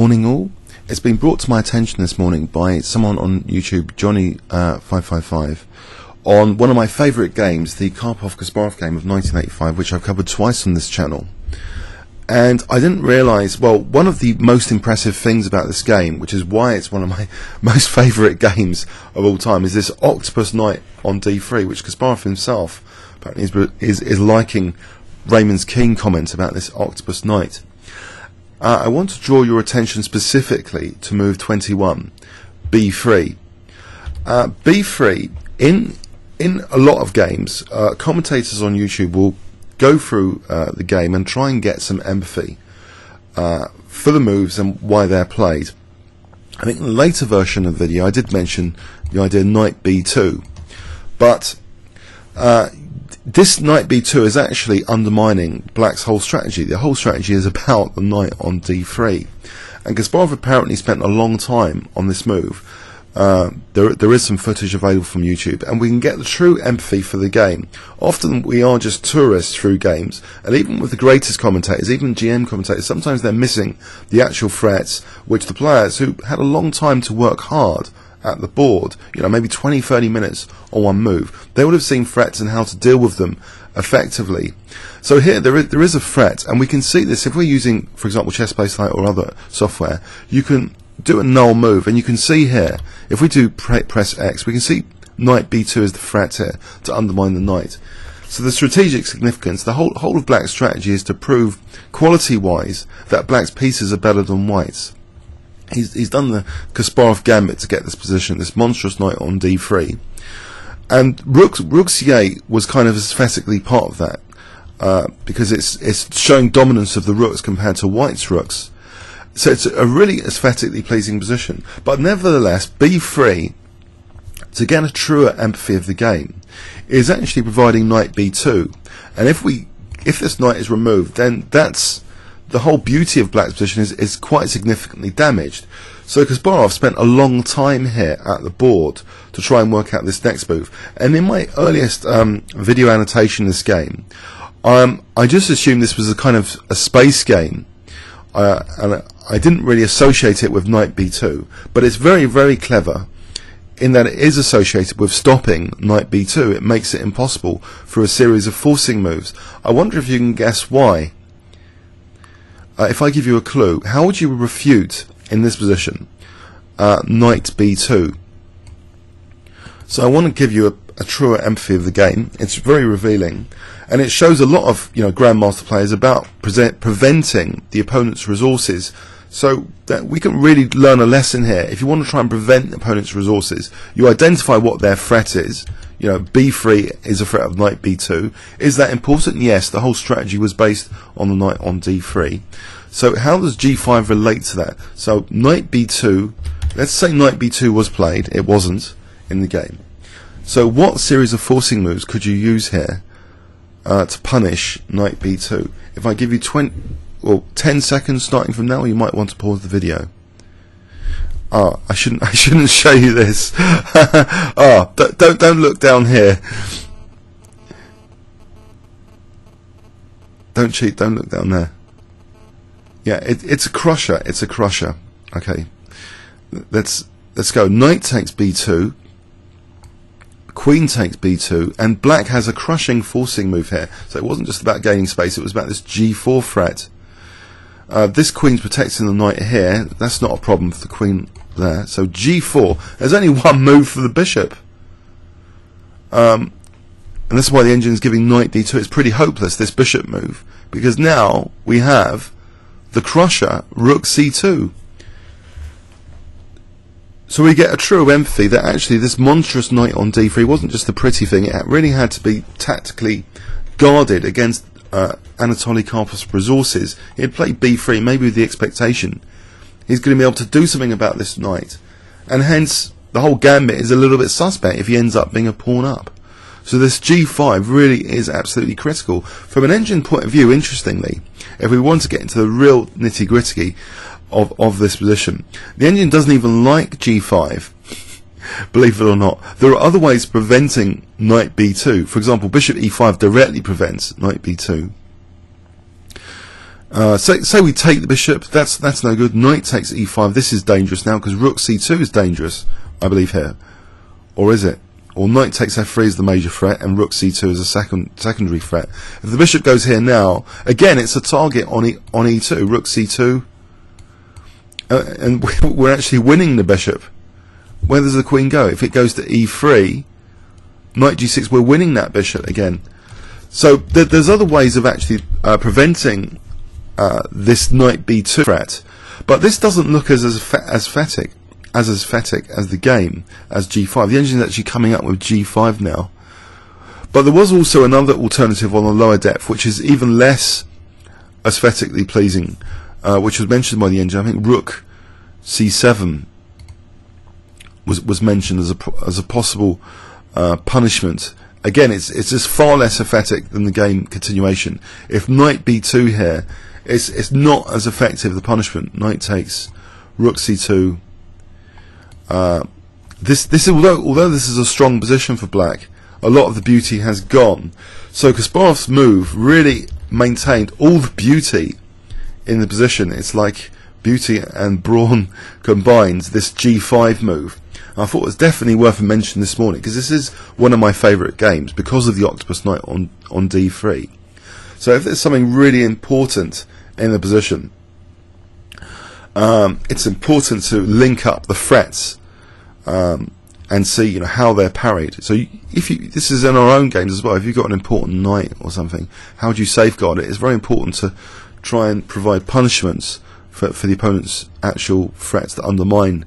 Morning all. It's been brought to my attention this morning by someone on YouTube, Johnny555, on one of my favourite games, the Karpov-Kasparov game of 1985, which I've covered twice on this channel. And I didn't realise, well, one of the most impressive things about this game, which is why it's one of my most favourite games of all time, is this Octopus knight on d3, which Kasparov himself apparently is liking Raymond's King comment about this Octopus knight. I want to draw your attention specifically to move 21, b3. b3, in a lot of games, commentators on YouTube will go through the game and try and get some empathy for the moves and why they're played. I think in the later version of the video I did mention the idea knight b2, but this knight b2 is actually undermining black's whole strategy. The whole strategy is about the knight on d3, and Kasparov apparently spent a long time on this move. There is some footage available from YouTube, and we can get the true empathy for the game. Often we are just tourists through games, and even with the greatest commentators, even GM commentators, sometimes they're missing the actual threats which the players who had a long time to work hard at the board, maybe 20-30 minutes on one move, they would have seen threats and how to deal with them effectively. So here there is a threat, and we can see this if we're using, for example, Chess Lite or other software. You can do a null move, and you can see here, if we do press X, we can see knight b2 is the threat here to undermine the knight. So the strategic significance, the whole of black's strategy is to prove quality-wise that black's pieces are better than white's. He's done the Kasparov gambit to get this position, this monstrous knight on d3, and rook's c8 was kind of aesthetically part of that, because it's showing dominance of the rooks compared to white's rooks. So it's a really aesthetically pleasing position. But nevertheless, b3, to get a truer empathy of the game, is actually providing knight b2, and if this knight is removed, then that's the whole beauty of black's position is quite significantly damaged. So Kasparov spent a long time here at the board to try and work out this next move. And in my earliest video annotation of this game, I just assumed this was a kind of a space game, and I didn't really associate it with knight b2. But it's very, very clever in that it is associated with stopping knight b2. It makes it impossible for a series of forcing moves. I wonder if you can guess why. If I give you a clue, how would you refute in this position knight b2? So I want to give you a truer empathy of the game. It's very revealing, and it shows a lot of grandmaster players about preventing the opponent's resources, so that we can really learn a lesson here. If you want to try and prevent the opponent's resources, you identify what their threat is. b3 is a threat of knight b2. Is that important? Yes, the whole strategy was based on the knight on d3. So how does g5 relate to that? So knight b2, let's say knight b2 was played. It wasn't in the game. So what series of forcing moves could you use here to punish knight b2? If I give you 10 seconds starting from now, you might want to pause the video. I shouldn't show you this. Don't look down here. Don't cheat. Don't look down there. Yeah, it's a crusher. It's a crusher. Okay, let's go. Knight takes b2. Queen takes b2, and black has a crushing forcing move here. So it wasn't just about gaining space. It was about this g4 threat. This queen's protecting the knight here. That's not a problem for the queen there. So g4. There's only one move for the bishop. And that's why the engine is giving knight d2. It's pretty hopeless, this bishop move, because now we have the crusher, rook c2. So we get a true empathy that actually this monstrous knight on d3 wasn't just a pretty thing. It really had to be tactically guarded against Anatoly Karpov's resources. He had played b3, maybe with the expectation he's going to be able to do something about this knight, and hence the whole gambit is a little bit suspect if he ends up being a pawn up. So this g5 really is absolutely critical from an engine point of view. Interestingly, if we want to get into the real nitty-gritty of this position, the engine doesn't even like g5. Believe it or not, there are other ways of preventing knight b2. For example, bishop e5 directly prevents knight b2. Say we take the bishop. That's no good. Knight takes e5. This is dangerous now because rook c2 is dangerous, I believe here, or is it? Or knight takes f3 is the major threat, and rook c2 is a secondary threat. If the bishop goes here now, again it's a target on e2. Rook c2, and we're actually winning the bishop. Where does the queen go? If it goes to e3, knight g6, we're winning that bishop again. So there's other ways of actually preventing this knight b2 threat, but this doesn't look as aesthetic as the game, as g5. The engine is actually coming up with g5 now. But there was also another alternative on a lower depth, which is even less aesthetically pleasing, which was mentioned by the engine. I think rook c7 was mentioned as a possible punishment. Again, it's just far less aesthetic than the game continuation. If knight b2 here, it's not as effective, the punishment. Knight takes, rook c2. Although this is a strong position for black, a lot of the beauty has gone. So Kasparov's move really maintained all the beauty in the position. It's like beauty and brawn combined, this g5 move. I thought it was definitely worth a mention this morning because this is one of my favourite games because of the Octopus knight on d3. So if there's something really important in the position, it's important to link up the threats and see how they're parried. So this is in our own games as well. If you've got an important knight or something, how do you safeguard it? It's very important to try and provide punishments for the opponent's actual threats that undermine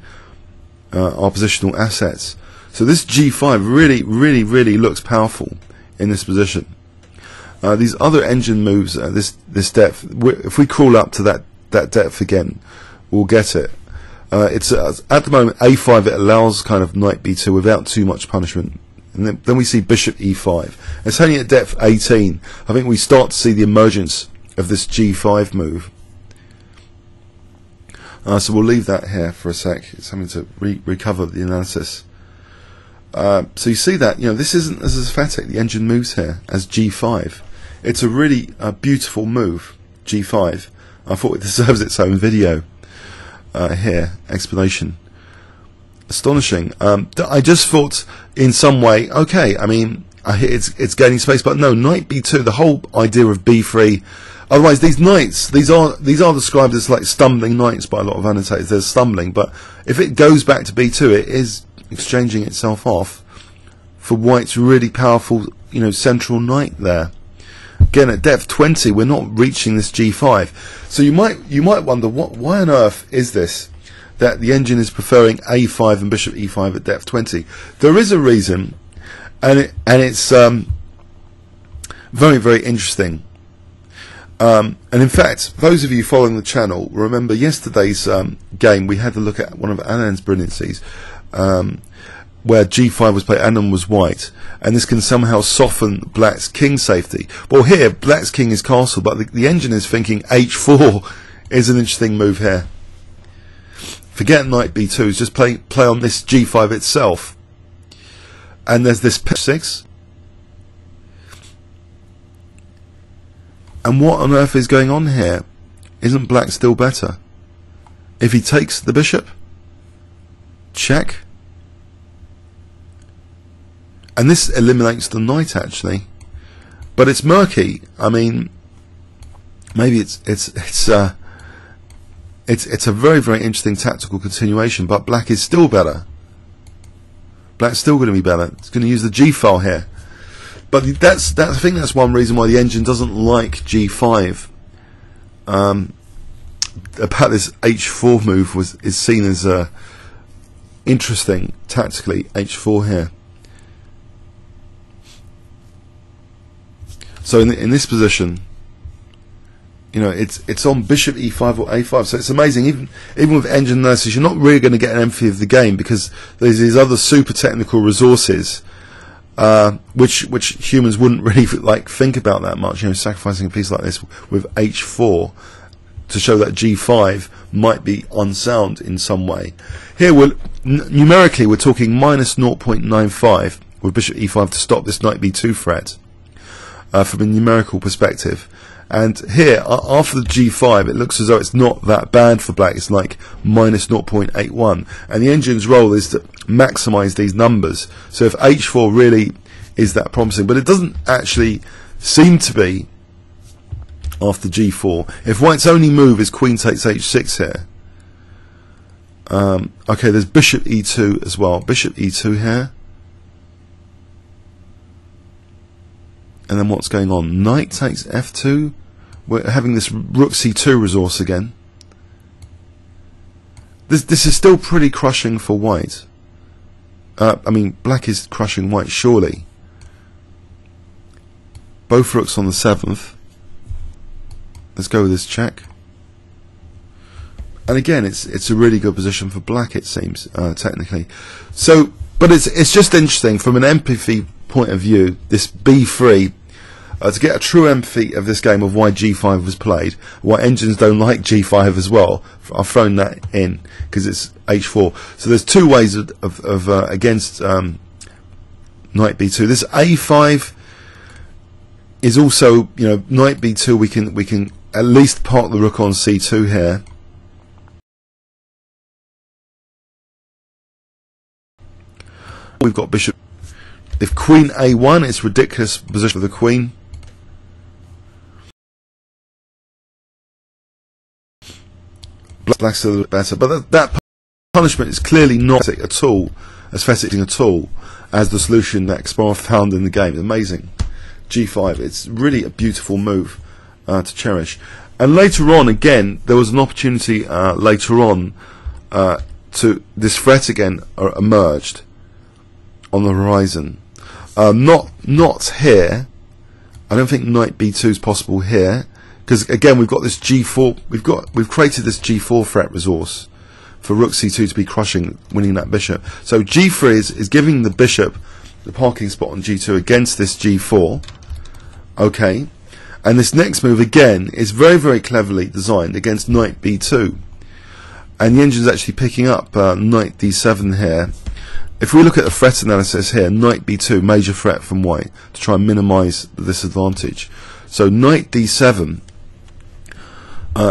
our positional assets. So this g5 really looks powerful in this position. These other engine moves, this depth, if we crawl up to that depth again, we'll get it. It's at the moment a5. It allows kind of knight b2 without too much punishment, and then we see bishop e5. It's only at depth 18 I think we start to see the emergence of this g5 move. So we'll leave that here for a sec. It's something to recover the analysis. So you see that this isn't as aesthetic, the engine moves here, as g5. It's a really beautiful move, g5. I thought it deserves its own video. Here, explanation. Astonishing. I just thought in some way, okay, I mean, it's gaining space, but no, knight b2, the whole idea of b3. Otherwise, these knights, these are described as like stumbling knights by a lot of annotators. They're stumbling, but if it goes back to b2, it is exchanging itself off for white's really powerful, central knight there. Again, at depth 20, we're not reaching this g5. So you might wonder, why on earth is this that the engine is preferring a5 and bishop e5 at depth 20? There is a reason, and it's very interesting. And in fact, those of you following the channel remember yesterday's game. We had to look at one of Anand's brilliancies, where g5 was played, Anand was white, and this can somehow soften black's king safety. Well, here black's king is castle, but the engine is thinking h4 is an interesting move here. Forget knight b2, just play on this g5 itself, and there's this p6. And what on earth is going on here? Isn't black still better? If he takes the bishop, check. And this eliminates the knight actually, but it's murky. I mean, maybe it's a very interesting tactical continuation. But black is still better. Black's still going to be better. It's going to use the g file here. But I think that's one reason why the engine doesn't like g5. About this h4 move is seen as interesting tactically. h4 here. So in this position, it's on bishop e5 or a5. So it's amazing. Even with engine analysis, you're not really going to get an empathy of the game because there's these other super technical resources, which humans wouldn't really think about that much. Sacrificing a piece like this with h4 to show that g5 might be unsound in some way. Here, numerically, we're talking minus 0.95 with bishop e5 to stop this knight b2 threat. From a numerical perspective, And here, after the g5, it looks as though it's not that bad for black. It's like minus 0.81. And the engine's role is to maximize these numbers. So if h4 really is that promising, but it doesn't actually seem to be after g4. If white's only move is queen takes h6 here. Okay, there's bishop e2 as well. Bishop e2 here. And then what's going on? Knight takes f2. We're having this rook c2 resource again. This is still pretty crushing for white. I mean, black is crushing white, surely. Both rooks on the 7th. Let's go with this check. And again, it's a really good position for black, it seems, technically. So, but it's just interesting from an empathy point of view, this b3, to get a true empathy of this game of why g5 was played, why engines don't like g5 as well. I've thrown that in because it's h4. So there's two ways of against knight b2. This a5 is also, you know, knight b2. We can at least park the rook on c2 here. We've got bishop. If queen a1, it's ridiculous position for the queen. Black's a little bit better, but that punishment is clearly not at all as fascinating at all as the solution that Kasparov found in the game. Amazing. g5. It's really a beautiful move to cherish. And later on, again, there was an opportunity later on to this threat again emerged on the horizon. Not here. I don't think knight b2 is possible here, because again we've got this g4. We've created this g4 threat resource for rook c2 to be crushing, winning that bishop. So g3 is giving the bishop the parking spot on g2 against this g4. Okay, and this next move again is very, very cleverly designed against knight b2, and the engine's actually picking up knight d7 here. If we look at the threat analysis here, knight b2, major threat from white to try and minimize the disadvantage. So knight d7.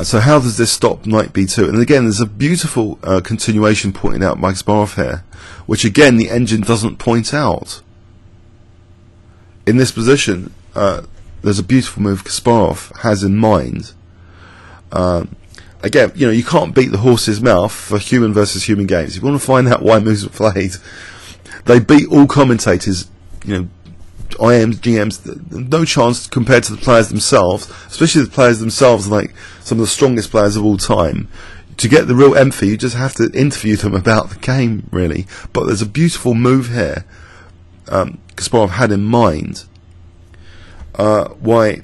So how does this stop knight b2? And again, there's a beautiful continuation pointed out by Kasparov here, which again the engine doesn't point out. In this position, there's a beautiful move Kasparov has in mind. Again, you know, you can't beat the horse's mouth for human versus human games. If you want to find out why moves were played, they beat all commentators, you know, IMs, GMs, no chance compared to the players themselves, especially the players themselves, like some of the strongest players of all time. To get the real empathy, you just have to interview them about the game, really. But there's a beautiful move here Kasparov had in mind, why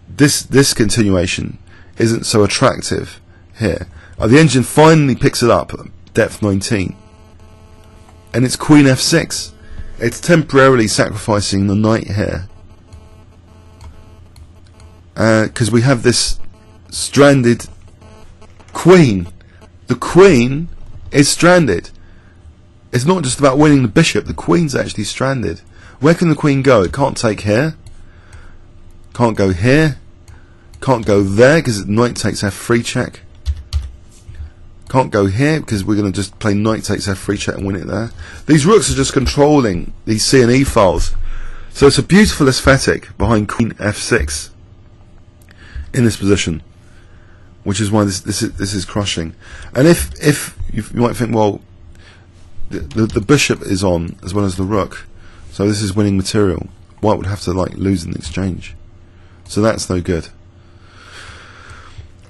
this continuation isn't so attractive here. The engine finally picks it up at depth 19, and it's queen f6. It's temporarily sacrificing the knight here, because we have this stranded queen. The queen is stranded. It's not just about winning the bishop, the queen's actually stranded. Where can the queen go? It can't take here, can't go here, can't go there because knight takes f3 check. Can't go here because we're going to just play knight takes f3 check and win it there. These rooks are just controlling these C and E files. So it's a beautiful aesthetic behind queen f6 in this position, which is why this is crushing. And if you might think, well, the bishop is on as well as the rook, so this is winning material. White would have to like lose in the exchange, so that's no good.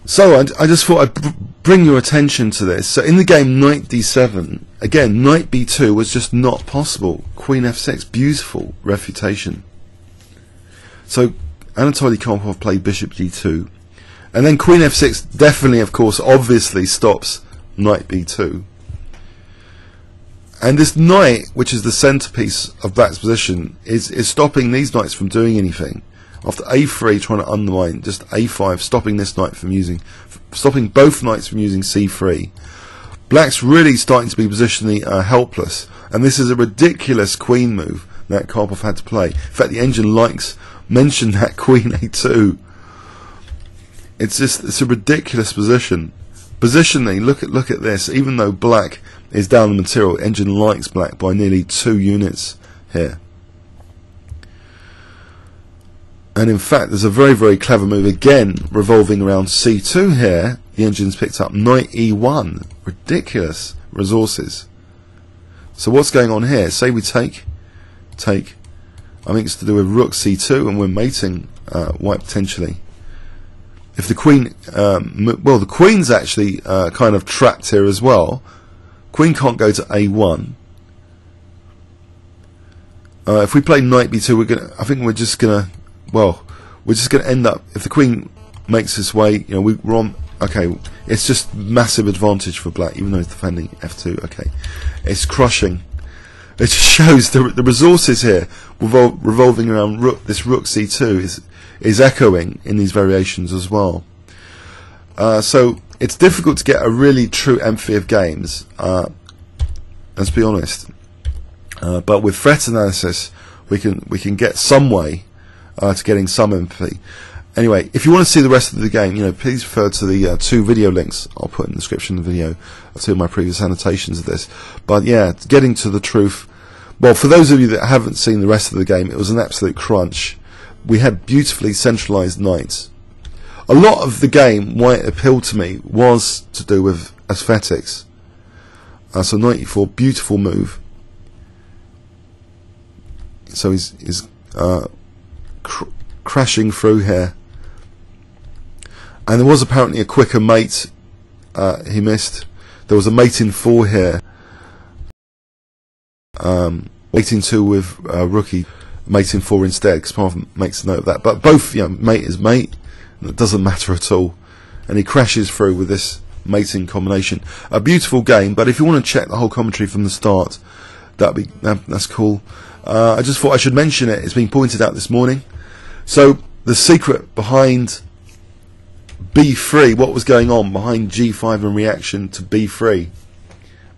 So I just thought I'd bring your attention to this. So in the game knight d7, again knight b2 was just not possible. Queen f6, beautiful refutation. So Anatoly Karpov played bishop g2, and then queen f6 definitely, of course, obviously stops knight b2. And this knight, which is the centerpiece of black's position, is stopping these knights from doing anything. After a3 trying to undermine, just a5 stopping this knight from using, stopping both knights from using c3. Black's really starting to be positionally helpless, and this is a ridiculous queen move that Karpov had to play. In fact, the engine mentioned that queen a2 it's a ridiculous positioning. Look at this. Even though black is down the material, engine likes black by nearly 2 units here. And in fact, there's a very, very clever move again, revolving around c2 here. The engine's picked up knight e1. Ridiculous resources. So what's going on here? Say we take. I think it's to do with rook c2, and we're mating white potentially. If the queen, well, the queen's actually kind of trapped here as well. Queen can't go to a1. If we play knight b2, I think we're just gonna end up, if the queen makes this way, you know, we're on. Okay, it's just massive advantage for black, even though it's defending f2. Okay, it's crushing. It just shows the resources here revolving around this rook c2 is echoing in these variations as well. So it's difficult to get a really true empathy of games, let's be honest. But with threat analysis, we can get some way to getting some empathy. Anyway, if you want to see the rest of the game, you know, please refer to the 2 video links I'll put in the description of the video, 2 of my previous annotations of this. But yeah, getting to the truth. Well, for those of you that haven't seen the rest of the game, it was an absolute crunch. We had beautifully centralized knights. A lot of the game, why it appealed to me, was to do with aesthetics. So knight e4, beautiful move. So he's crashing through here. And there was apparently a quicker mate he missed. There was a mate in 4 here. Mate in 2 with rookie, mate in 4 instead. Kasparov makes a note of that. But both, you know, mate is mate. It doesn't matter at all. And he crashes through with this mating combination. A beautiful game, but if you want to check the whole commentary from the start, that's cool. I just thought I should mention it. It's been pointed out this morning. So the secret behind b3, what was going on behind g5 in reaction to b3,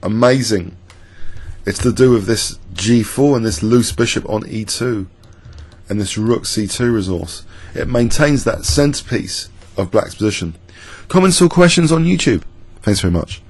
amazing. It's to do with this g4 and this loose bishop on e2 and this rook c2 resource. It maintains that centerpiece of black's position. Comments or questions on YouTube? Thanks very much.